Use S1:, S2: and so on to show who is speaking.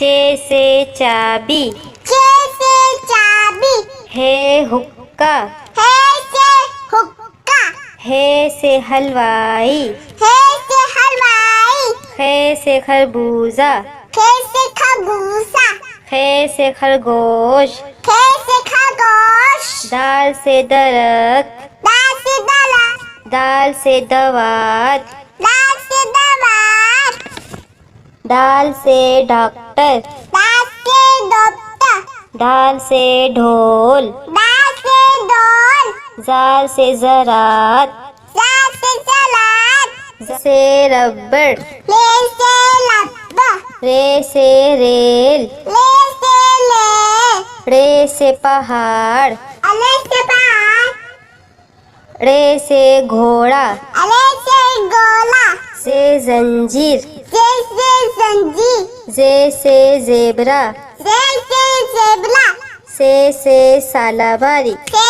S1: चे से चाबी,
S2: चे से चाबी,
S1: हे हुक्का,
S2: हे से हुक्का,
S1: हे से हलवाई,
S2: हे से हलवाई,
S1: खे से खरबूजा,
S2: खे से खरबूजा,
S1: खे से खरगोश,
S2: खे से खरगोश,
S1: दाल से दरख्त,
S2: दाल से दरख्त,
S1: दाल से दवात,
S2: दाल से दवात,
S1: दाल से डॉक्टर,
S2: दाल से डॉक्टर,
S1: दाल से ढोल,
S2: दाल से ढोल,
S1: जाल से ज़रात,
S2: जाल से ज़रात,
S1: ज़ से रबड़,
S2: ले से लब्बा,
S1: रे से रेल,
S2: ले से ले,
S1: रे से पहाड़,
S2: अले से पहाड़,
S1: रे से घोड़ा,
S2: अले से गोला,
S1: से जंजीर,
S2: जे से जंजीर,
S1: जे से जेबरा,
S2: जे से जेबला,
S1: से सालाबारी,
S2: से